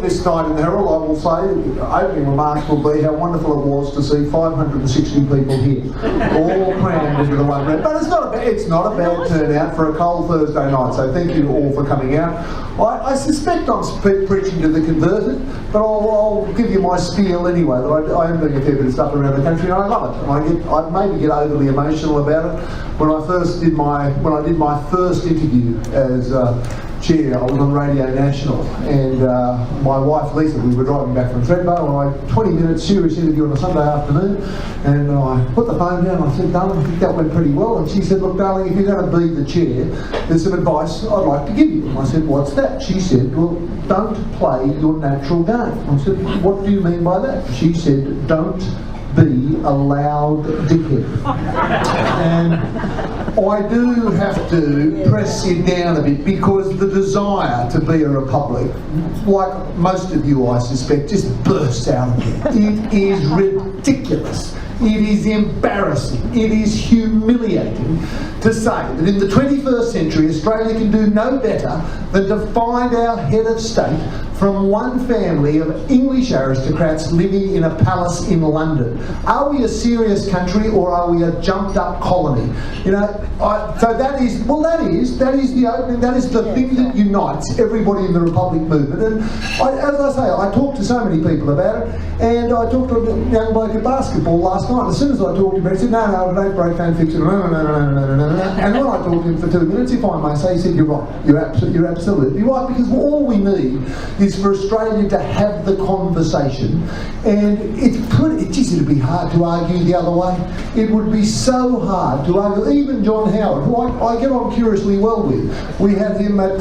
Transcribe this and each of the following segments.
this night in the Herald, I will say, the opening remarks will be how wonderful it was to see 560 people here, all crammed into the one room. But it's not a bad turnout for a cold Thursday night, so thank you all for coming out. I suspect I'm preaching to the converted, but I'll give you my spiel anyway, that I am doing a fair bit of stuff around the country and I love it. And I maybe get overly emotional about it. When I did my first interview as chair, I was on Radio National, and my wife Lisa, we were driving back from Thredbo, and I had 20 minutes serious interview on a Sunday afternoon, and I put the phone down and I said, darling, I think that went pretty well. And she said, look darling, if you're going to be the chair, there's some advice I'd like to give you. And I said, what's that? She said, well, don't play your natural game. I said, what do you mean by that? She said, don't be a loud dickhead. And I do have to press you down a bit, because the desire to be a republic, like most of you I suspect, just bursts out of me. It is ridiculous. It is embarrassing. It is humiliating to say that in the 21st century Australia can do no better than to find our head of state from one family of English aristocrats living in a palace in London. Are we a serious country, or are we a jumped up colony? You know, so that is the opening, that is the thing that unites everybody in the Republic movement. And as I say, I talked to so many people about it, and I talked to a young bloke at basketball last night. As soon as I talked to him, he said, no, don't break fan fiction, no. And when I talked to him for 2 minutes, if I may say, he said, you're right, you're absolutely right, because all we need is for Australia to have the conversation, and it'd be hard to argue the other way. It would be so hard to argue. Even John Howard, who I get on curiously well with, we had him at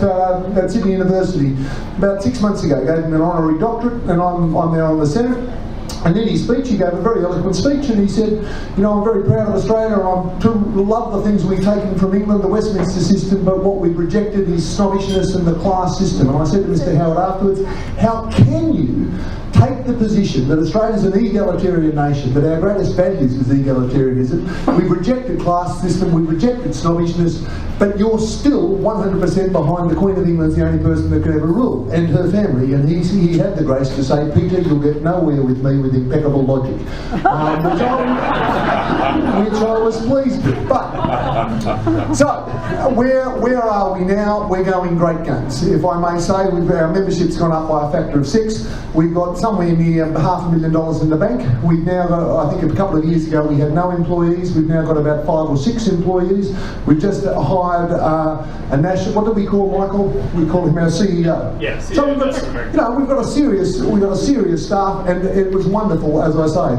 Sydney University about 6 months ago, gave him an honorary doctorate, and I'm there on the Senate. And in his speech, he gave a very eloquent speech, and he said, you know, I'm very proud of Australia, and I love the things we've taken from England, the Westminster system, but what we've rejected is snobbishness and the class system. And I said to Mr. Howard afterwards, how can you take the position that Australia's an egalitarian nation, that our greatest values is egalitarianism, we've rejected class system, we've rejected snobbishness, but you're still 100% behind the Queen of England's the only person that could ever rule, and her family. And he had the grace to say, Peter, you'll get nowhere with me with impeccable logic, which I was pleased with. But so where are we now? We're going great guns, if I may say. Our membership's gone up by a factor of 6. We've got somewhere near $500,000 in the bank. We've now got, I think a couple of years ago we had no employees. We've now got about 5 or 6 employees. We've just hired a national, what do we call Michael? We call him our CEO. Yeah, CEO. So we've got a serious staff, and it was wonderful, as I say.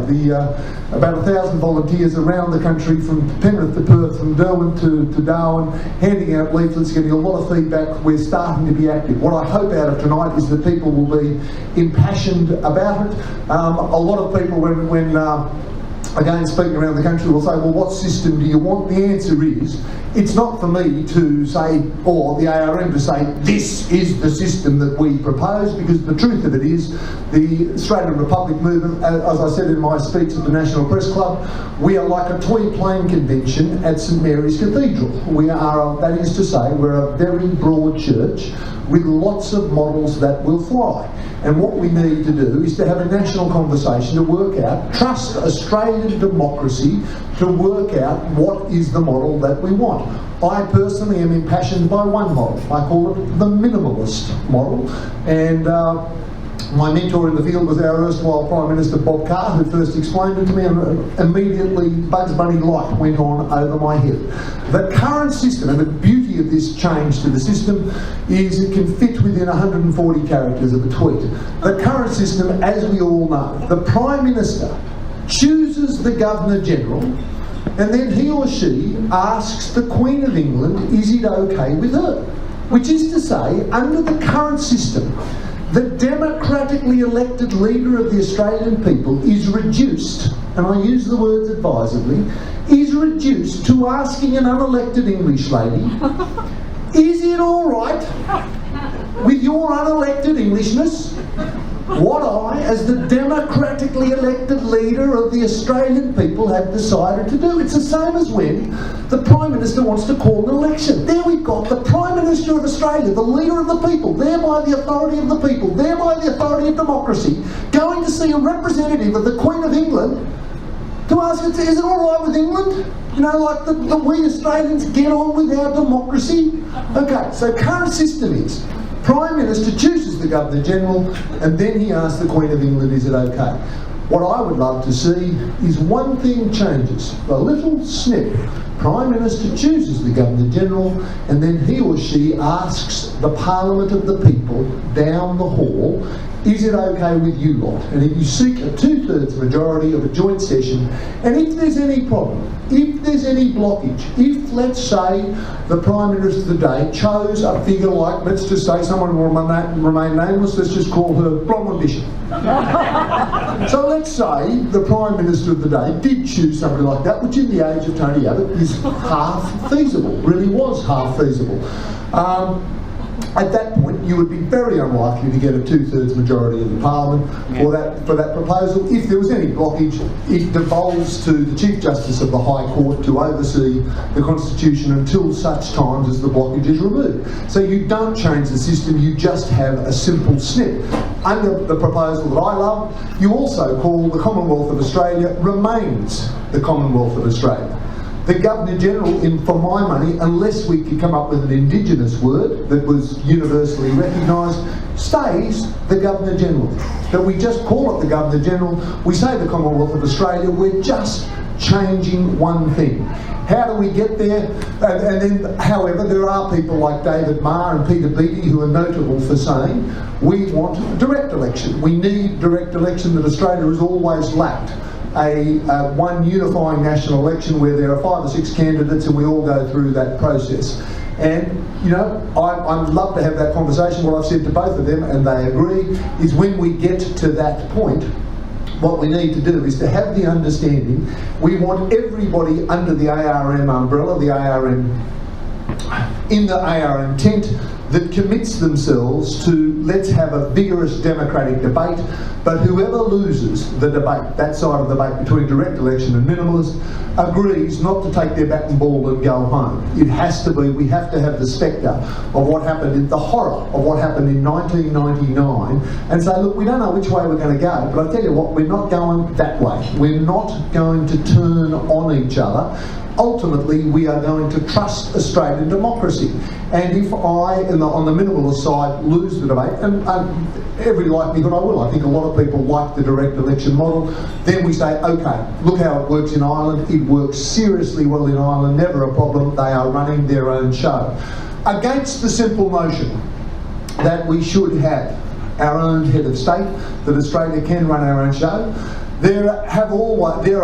About 1,000 volunteers around the country, from Penrith to Perth, from Darwin to Darwin, handing out leaflets, getting a lot of feedback. We're starting to be active. What I hope out of tonight is that people will be impassioned about it. A lot of people, when again speaking around the country, will say, well, what system do you want? The answer is, it's not for me to say, or the ARM to say, this is the system that we propose, because the truth of it is, the Australian Republic movement, as I said in my speech at the National Press Club, we are like a toy plane convention at St Mary's Cathedral. We are, that is to say, we're a very broad church with lots of models that will fly. And what we need to do is to have a national conversation to work out, trust Australian democracy to work out what is the model that we want. I personally am impassioned by one model. I call it the minimalist model. And my mentor in the field was our erstwhile Prime Minister Bob Carr, who first explained it to me, and immediately Bugs Bunny light went on over my head. The current system, and the beauty of this change to the system, is it can fit within 140 characters of a tweet. The current system, as we all know, the Prime Minister chooses the Governor-General, and then he or she asks the Queen of England, is it okay with her? Which is to say, under the current system, the democratically elected leader of the Australian people is reduced, and I use the words advisedly, is reduced to asking an unelected English lady, is it all right with your unelected Englishness what I, as the democratically elected leader of the Australian people, have decided to do. It's the same as when the Prime Minister wants to call an election. There we've got the Prime Minister of Australia, the leader of the people, there by the authority of the people, there by the authority of democracy, going to see a representative of the Queen of England to ask her, is it all right with England? You know, like the we Australians get on with our democracy? Okay, so current system is Prime Minister chooses the Governor-General and then he asks the Queen of England, is it okay? What I would love to see is one thing changes, a little snip. Prime Minister chooses the Governor-General and then he or she asks the Parliament of the people down the hall, is it okay with you lot? And if you seek a 2/3 majority of a joint session, and if there's any problem, if there's any blockage, if, let's say, the Prime Minister of the day chose a figure like, let's just say, someone will remain nameless, let's just call her Bronwyn Bishop. So let's say the Prime Minister of the day did choose somebody like that, which in the age of Tony Abbott is half feasible, really was half feasible. At that point, you would be very unlikely to get a 2/3 majority in the Parliament for that proposal. If there was any blockage, it devolves to the Chief Justice of the High Court to oversee the Constitution until such times as the blockage is removed. So you don't change the system, you just have a simple snip. Under the proposal that I love, you also call the Commonwealth of Australia remains the Commonwealth of Australia. The Governor-General, for my money, unless we could come up with an Indigenous word that was universally recognised, stays the Governor-General. That we just call it the Governor-General, we say the Commonwealth of Australia, we're just changing one thing. How do we get there? And then, however, there are people like David Marr and Peter Beattie who are notable for saying, we want direct election. We need direct election that Australia has always lacked. One unifying national election where there are 5 or 6 candidates and we all go through that process. And, you know, I'd love to have that conversation. What I've said to both of them, and they agree, is when we get to that point, what we need to do is to have the understanding we want everybody under the ARM umbrella, in the ARM tent, that commits themselves to let's have a vigorous democratic debate, but whoever loses the debate, that side of the debate between direct election and minimalist, agrees not to take their bat and ball and go home. It has to be, we have to have the spectre of what happened, the horror of what happened in 1999, and say, look, we don't know which way we're going to go, but I tell you what, we're not going that way. We're not going to turn on each other. Ultimately, we are going to trust Australian democracy. And if I, on the minimalist side, lose the debate, and every likelihood I will, I think a lot of people like the direct election model, then we say, okay, look how it works in Ireland. It works seriously well in Ireland, never a problem. They are running their own show. Against the simple notion that we should have our own head of state, that Australia can run our own show, there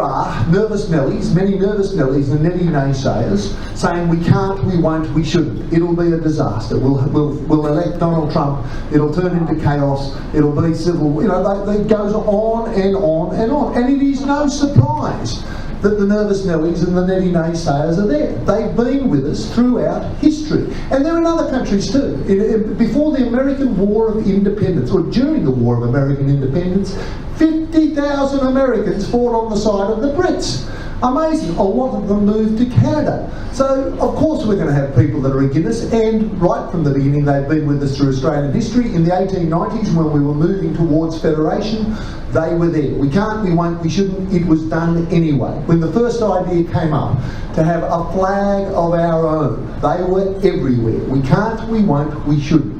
are nervous Nellies, many nervous Nellies and many naysayers saying we can't, we won't, we shouldn't. It'll be a disaster. We'll elect Donald Trump. It'll turn into chaos. It'll be civil. You know, it goes on and on and on. And it is no surprise that the nervous Nellies and the netty naysayers are there. They've been with us throughout history. And they're in other countries too. Before the American War of Independence, or during the War of American Independence, 50,000 Americans fought on the side of the Brits. Amazing. A lot of them moved to Canada. So, of course, we're going to have people that are against us, and right from the beginning, they've been with us through Australian history. In the 1890s, when we were moving towards federation, they were there. We can't, we won't, we shouldn't. It was done anyway. When the first idea came up to have a flag of our own, they were everywhere. We can't, we won't, we shouldn't.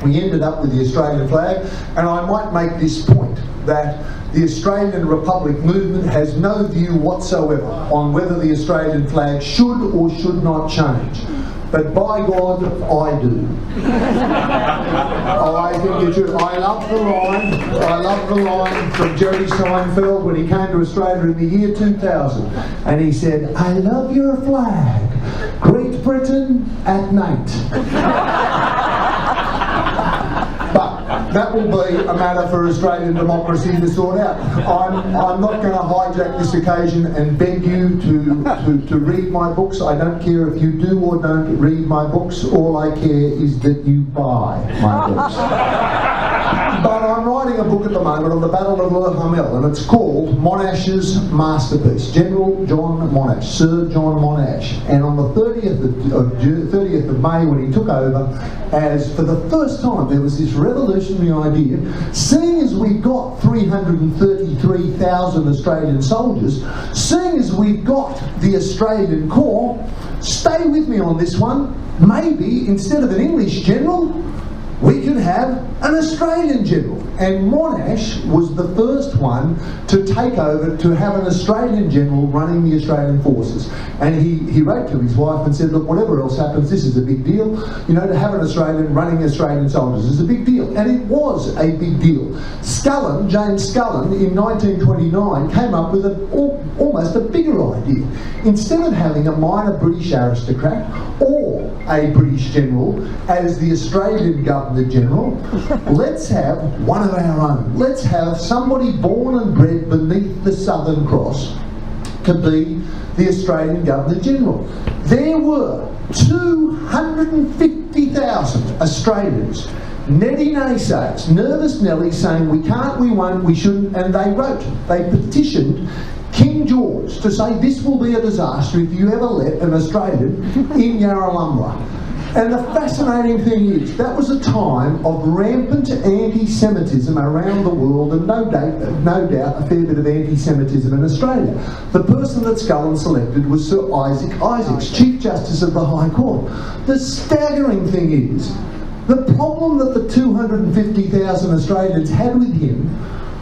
We ended up with the Australian flag, and I might make this point, that the Australian Republic movement has no view whatsoever on whether the Australian flag should or should not change. But by God, I do. I think it should. I love the line from Jerry Seinfeld when he came to Australia in the year 2000. And he said, I love your flag. Great Britain at night. But that will be a matter for Australian democracy to sort out. I'm not going to hijack this occasion and beg you to read my books. I don't care if you do or don't read my books. All I care is that you buy my books. But I'm writing a book at the moment on the Battle of Le Hamel, and it's called Monash's masterpiece, General John Monash, Sir John Monash. And on the 30th of May, when he took over, as for the first time there was this revolutionary idea, seeing as we've got 333,000 Australian soldiers, seeing as we've got the Australian Corps, stay with me on this one, maybe instead of an English general, we can have an Australian general. And Monash was the first one to take over, to have an Australian general running the Australian forces. And he wrote to his wife and said, look, whatever else happens, this is a big deal. You know, to have an Australian running Australian soldiers is a big deal. And it was a big deal. Scullin, James Scullin, in 1929 came up with almost a bigger idea. Instead of having a minor British aristocrat or a British general as the Australian Governor-General, let's have one of our own. Let's have somebody born and bred beneath the Southern Cross to be the Australian Governor-General. There were 250,000 Australians, Neddy naysays, nervous Nelly, saying we can't, we won't, we shouldn't, and they petitioned King George to say this will be a disaster if you ever let an Australian in Yarralumla. And the fascinating thing is, that was a time of rampant anti-Semitism around the world, and no doubt a fair bit of anti-Semitism in Australia. The person that Scullin selected was Sir Isaac Isaacs, Chief Justice of the High Court. The staggering thing is, the problem that the 250,000 Australians had with him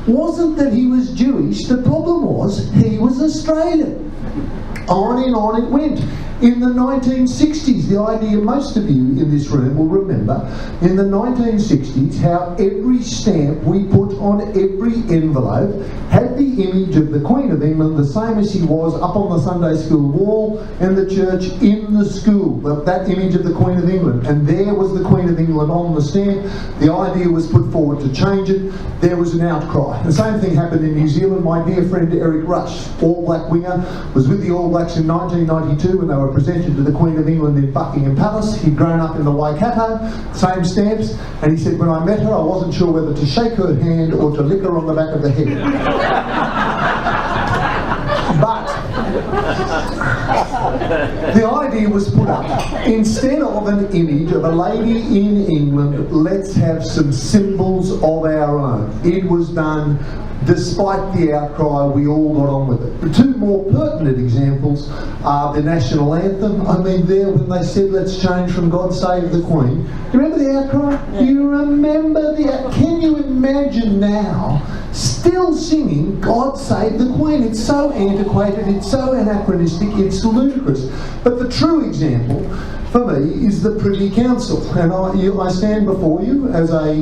wasn't that he was Jewish, the problem was he was Australian. On and on it went. In the 1960s, the idea most of you in this room will remember, in the 1960s, how every stamp we put on every envelope had the image of the Queen of England, the same as she was up on the Sunday school wall and the church in the school, that image of the Queen of England. And there was the Queen of England on the stamp. The idea was put forward to change it. There was an outcry. The same thing happened in New Zealand. My dear friend Eric Rush, All Black winger, was with the All Blacks in 1992 when they were presented to the Queen of England in Buckingham Palace. He'd grown up in the Waikato, same stamps, and he said, when I met her, I wasn't sure whether to shake her hand or to lick her on the back of the head. But the idea was put up. Instead of an image of a lady in England, let's have some symbols of our own. It was done. Despite the outcry, we all got on with it. The two more pertinent examples are the national anthem. I mean, there when they said, let's change from God Save the Queen. Do you remember the outcry? Yeah. Do you remember can you imagine now still singing God Save the Queen? It's so antiquated, it's so anachronistic, it's ludicrous. But the true example for me is the Privy Council, and I stand before you as a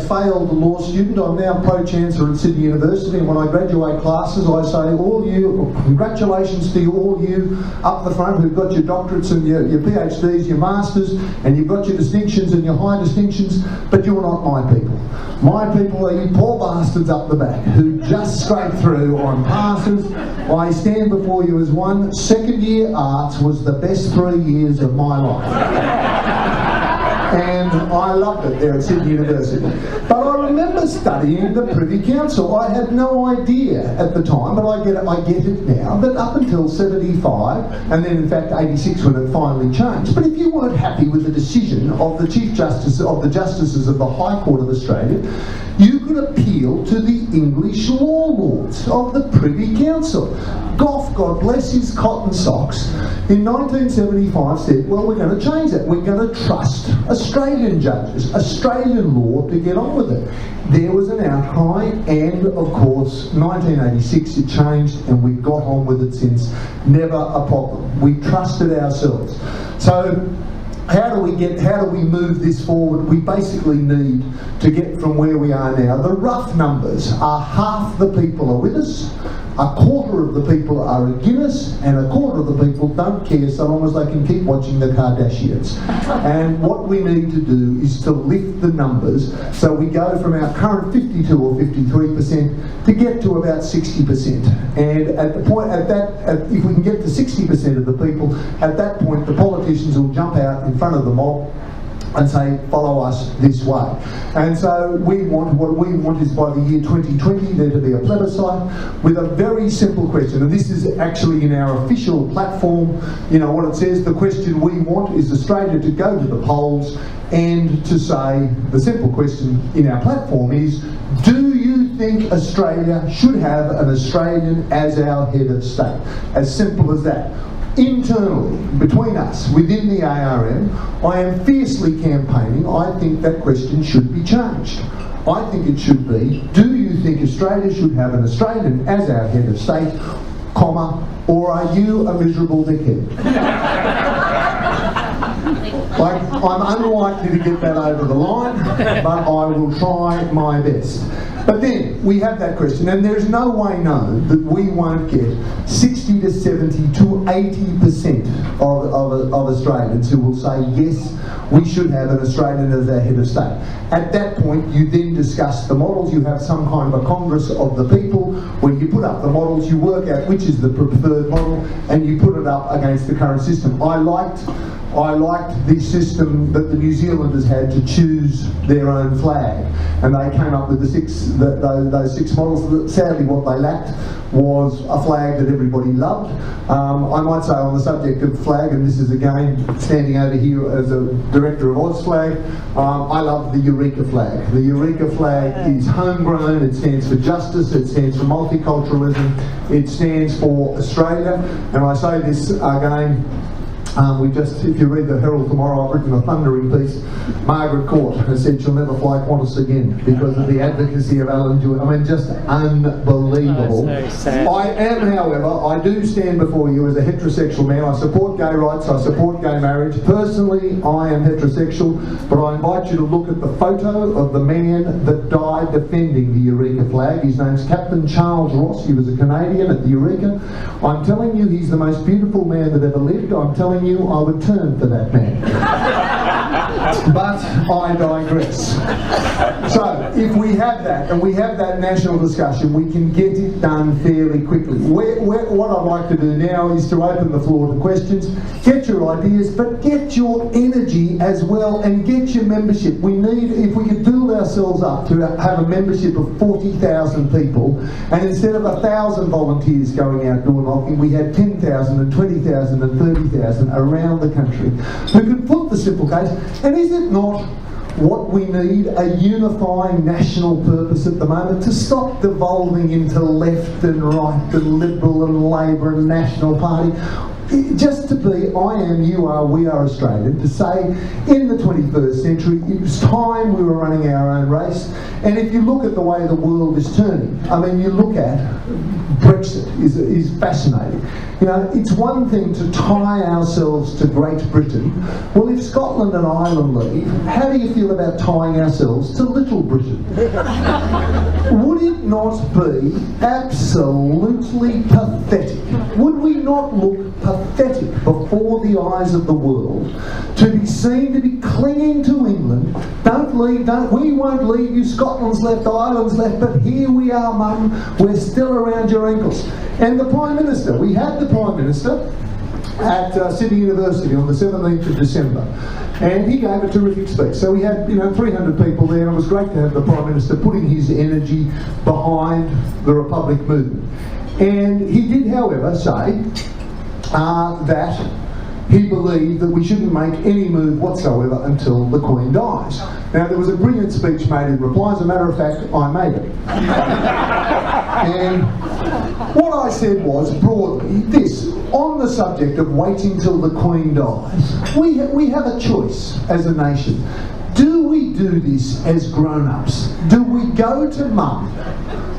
failed law student. I'm now Pro-Chancellor at Sydney University, and when I graduate classes I say, all you, congratulations to all you up the front who've got your doctorates and your PhDs, your masters, and you've got your distinctions and your high distinctions, but you're not my people. My people are you poor bastards up the back who just scrape through on passes. I stand before you as one. Second year arts was the best 3 years of my life. And I loved it there at Sydney University. But I remember studying the Privy Council. I had no idea at the time, but I get it now, that up until 75, and then in fact 86 when it finally changed, but if you weren't happy with the decision of the Chief Justice, of the Justices of the High Court of Australia, you could appeal to the English law lords of the Privy Council. Gough, God bless his cotton socks, in 1975 said, well, we're going to change that. We're going to trust Australian judges, Australian law to get on with it. There was an outcry, and of course 1986 it changed and we've got on with it since. Never a problem. We trusted ourselves. So how do we move this forward? We basically need to get from where we are now. The rough numbers are half the people are with us, a quarter of the people are against us, and a quarter of the people don't care so long as they can keep watching the Kardashians. And what we need to do is to lift the numbers so we go from our current 52 or 53% to get to about 60%. And at the point, if we can get to 60% of the people, at that point the politicians will jump out in front of the mob and say, follow us this way. And so what we want is by the year 2020 there to be a plebiscite with a very simple question, and this is actually in our official platform. You know what it says, the question we want is Australia to go to the polls and to say, the simple question in our platform is, do you think Australia should have an Australian as our head of state? As simple as that. Internally, between us, within the ARM, I am fiercely campaigning. I think that question should be changed. I think it should be, do you think Australia should have an Australian as our head of state, comma, or are you a miserable dickhead? Like, I'm unlikely to get that over the line, but I will try my best. But then we have that question, and there's no way known that we won't get 60 to 70 to 80% of Australians who will say, yes, we should have an Australian as our head of state. At that point, you then discuss the models. You have some kind of a Congress of the people where you put up the models, you work out which is the preferred model, and you put it up against the current system. I liked the system that the New Zealanders had to choose their own flag, and they came up with those six models. Sadly, what they lacked was a flag that everybody loved. I might say on the subject of flag, and this is again standing over here as a director of AusFlag, I love the Eureka flag. The Eureka flag is homegrown, it stands for justice, it stands for multiculturalism, it stands for Australia, and I say this again, if you read the Herald tomorrow, I've written a thundering piece. Margaret Court has said she'll never fly Qantas again because of the advocacy of Alan Jewett. I mean, just unbelievable. Oh, it's very sad. I am, however, I do stand before you as a heterosexual man. I support gay rights, I support gay marriage. Personally, I am heterosexual, but I invite you to look at the photo of the man that died defending the Eureka flag. His name's Captain Charles Ross. He was a Canadian at the Eureka. I'm telling you, he's the most beautiful man that ever lived. I'm telling you, I would turn for that man. But I digress. So, if we have that, and we have that national discussion, we can get it done fairly quickly. What I'd like to do now is to open the floor to questions. Get your ideas, but get your energy as well, and get your membership. We need, if we could build ourselves up to have a membership of 40,000 people, and instead of 1,000 volunteers going out door knocking, we had 10,000 and 20,000 and 30,000 around the country who could put the simple case. And is it not what we need, a unifying national purpose at the moment, to stop devolving into left and right and Liberal and Labor and National Party? Just to be, I am, you are, we are Australian, to say in the 21st century it was time we were running our own race. And if you look at the way the world is turning, I mean, you look at Brexit is fascinating. You know, it's one thing to tie ourselves to Great Britain. Well, if Scotland and Ireland leave, how do you feel about tying ourselves to Little Britain? Would it not be absolutely pathetic? Would we not look pathetic before the eyes of the world to be seen to be clinging to England? We won't leave you, Scotland's left, Ireland's left, but here we are, mum, we're still around your ankles. And the Prime Minister, we had the Prime Minister at Sydney University on the 17th of December, and he gave a terrific speech. So we had 300 people there, and it was great to have the Prime Minister putting his energy behind the Republic movement. And he did, however, say that he believed that we shouldn't make any move whatsoever until the Queen dies. Now, there was a brilliant speech made in reply. As a matter of fact, I made it. And what I said was, broadly, this: on the subject of waiting till the Queen dies, we have a choice as a nation. Do we do this as grown-ups? Do we go to Mum,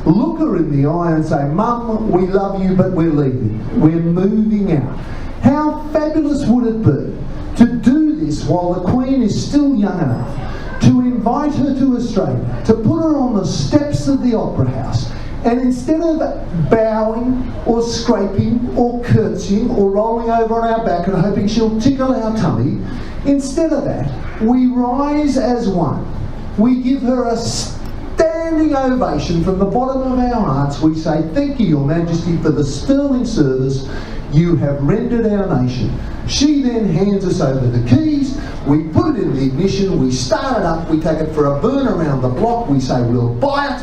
look her in the eye and say, Mum, we love you, but we're leaving. We're moving out. How fabulous would it be to do this while the Queen is still young enough, to invite her to Australia, to put her on the steps of the Opera House, and instead of bowing or scraping or curtsying or rolling over on our back and hoping she'll tickle our tummy, instead of that, we rise as one. We give her a standing ovation from the bottom of our hearts. We say, thank you, Your Majesty, for the sterling service you have rendered our nation. She then hands us over the keys. we put it in the ignition, we start it up, we take it for a burn around the block, we say we'll buy it,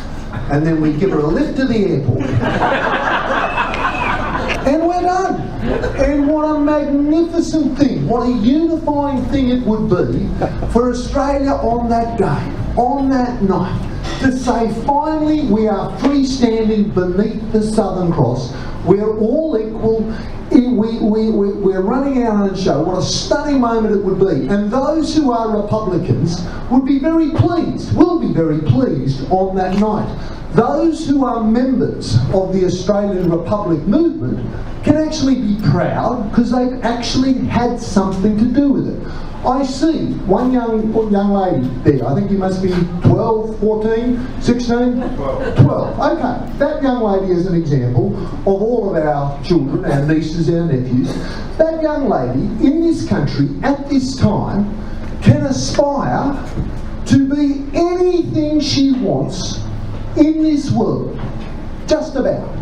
and then we give her a lift to the airport. And we're done. And what a magnificent thing, what a unifying thing it would be for Australia on that day, on that night, to say finally we are freestanding beneath the Southern Cross, we're all equal, we're running our own show. What a stunning moment it would be. And those who are Republicans would be very pleased, will be very pleased on that night. Those who are members of the Australian Republic movement can actually be proud because they've actually had something to do with it. I see one young lady there, I think you must be 12, 14, 16? 12. Okay, that young lady is an example of all of our children, our nieces, our nephews. That young lady in this country at this time can aspire to be anything she wants in this world, just about.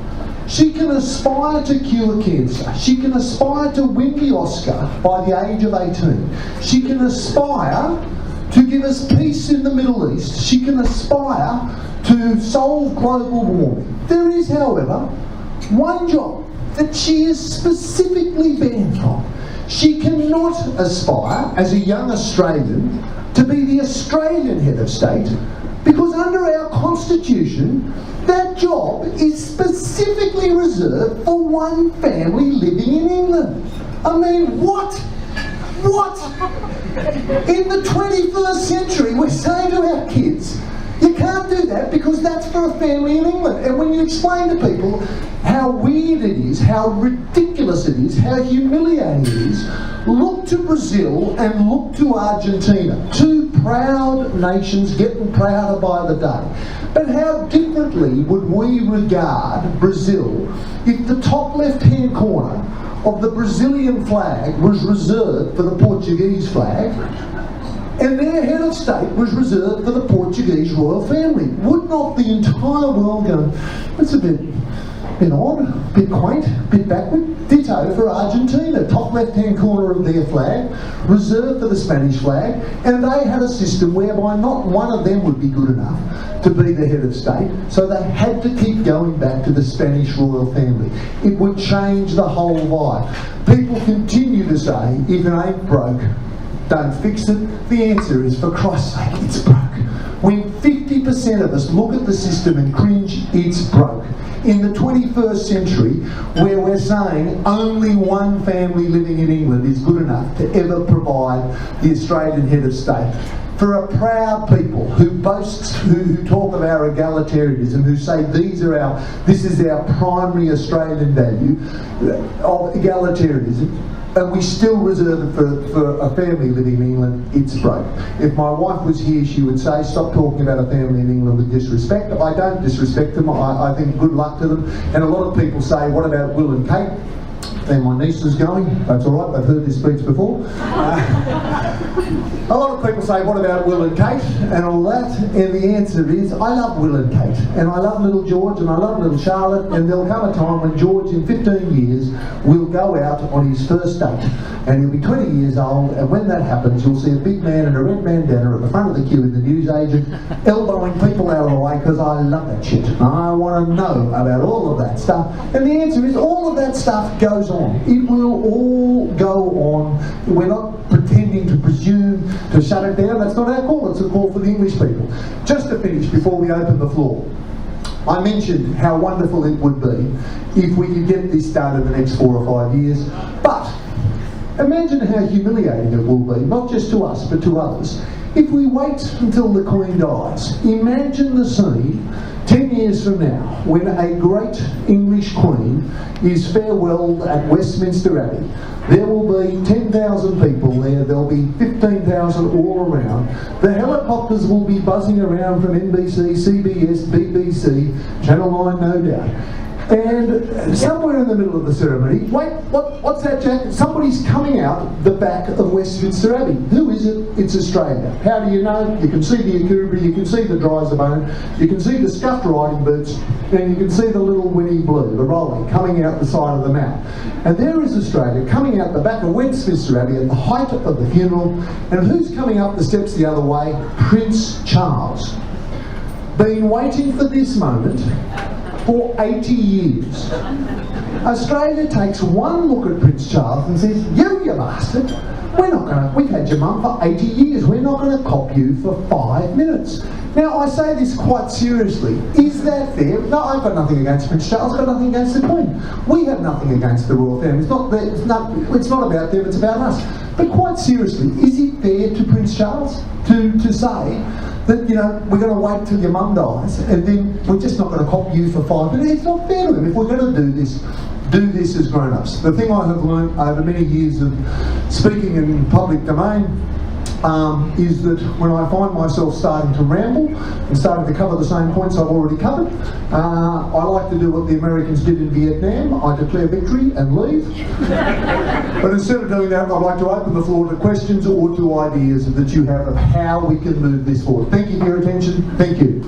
She can aspire to cure cancer. She can aspire to win the Oscar by the age of 18. She can aspire to give us peace in the Middle East. She can aspire to solve global warming. There is, however, one job that she is specifically banned from. She cannot aspire, as a young Australian, to be the Australian head of state, because under our Constitution, that job is specifically reserved for one family living in England. I mean, what? What? In the 21st century, we're saying to our kids, you can't do that because that's for a family in England. And when you explain to people how weird it is, how ridiculous it is, how humiliating it is, look to Brazil and look to Argentina. Two proud nations getting prouder by the day. But how differently would we regard Brazil if the top left-hand corner of the Brazilian flag was reserved for the Portuguese flag and their head of state was reserved for the Portuguese royal family? Would not the entire world go, that's a bit odd, a bit quaint, a bit backward? Ditto for Argentina, top left-hand corner of their flag, reserved for the Spanish flag, and they had a system whereby not one of them would be good enough to be the head of state, so they had to keep going back to the Spanish royal family. It would change the whole vibe. People continue to say, if it ain't broke, don't fix it. The answer is, for Christ's sake, it's broke. When 50% of us look at the system and cringe, it's broke. In the 21st century, where we're saying only one family living in England is good enough to ever provide the Australian head of state, for a proud people who boast, who talk of our egalitarianism, who say this is our primary Australian value of egalitarianism, and we still reserve it for a family living in England, it's broke. If my wife was here, she would say, stop talking about a family in England with disrespect. I don't disrespect them, I think good luck to them. And a lot of people say, what about Will and Kate? And my niece is going, that's all right, they've heard this speech before. A lot of people say, what about Will and Kate and all that? And the answer is, I love Will and Kate, and I love little George, and I love little Charlotte, and there'll come a time when George, in 15 years, will go out on his first date, and he'll be 20 years old, and when that happens, you'll see a big man in a red bandana at the front of the queue in the newsagent, elbowing people out of the way, because I love that shit. I want to know about all of that stuff. And the answer is, all of that stuff goes on. It will all go on. We're not pretending to presume to shut it down. That's not our call. It's a call for the English people. Just to finish, before we open the floor, I mentioned how wonderful it would be if we could get this done in the next 4 or 5 years. But imagine how humiliating it will be, not just to us, but to others, if we wait until the Queen dies. Imagine the scene 10 years from now, when a great English Queen is farewelled at Westminster Abbey. There will be 10,000 people there, there'll be 15,000 all around. The helicopters will be buzzing around from NBC, CBS, BBC, Channel 9 no doubt. And somewhere in the middle of the ceremony, wait, what's that, Jack? Somebody's coming out the back of Westminster Abbey. Who is it? It's Australia. How do you know? You can see the Akubra, you can see the Dryzabone, you can see the scuffed riding boots, and you can see the little Winnie Blue, the rolling, coming out the side of the mount. And there is Australia coming out the back of Westminster Abbey at the height of the funeral. And who's coming up the steps the other way? Prince Charles. Been waiting for this moment for 80 years. Australia takes one look at Prince Charles and says, you bastard, we've had your mum for 80 years, we're not going to cop you for 5 minutes. Now, I say this quite seriously. Is that fair? No, I've got nothing against Prince Charles, I've got nothing against the Queen. We have nothing against the royal family. It's not about them, it's about us. But quite seriously, is it fair to Prince Charles to say that, you know, we're going to wait till your mum dies and then we're just not going to cop you for 5 minutes? It's not fair to him. If we're going to do this as grown-ups. The thing I have learned over many years of speaking in public domain is that when I find myself starting to ramble and starting to cover the same points I've already covered, I like to do what the Americans did in Vietnam. I declare victory and leave. But instead of doing that, I'd like to open the floor to questions or to ideas that you have of how we can move this forward. Thank you for your attention. Thank you.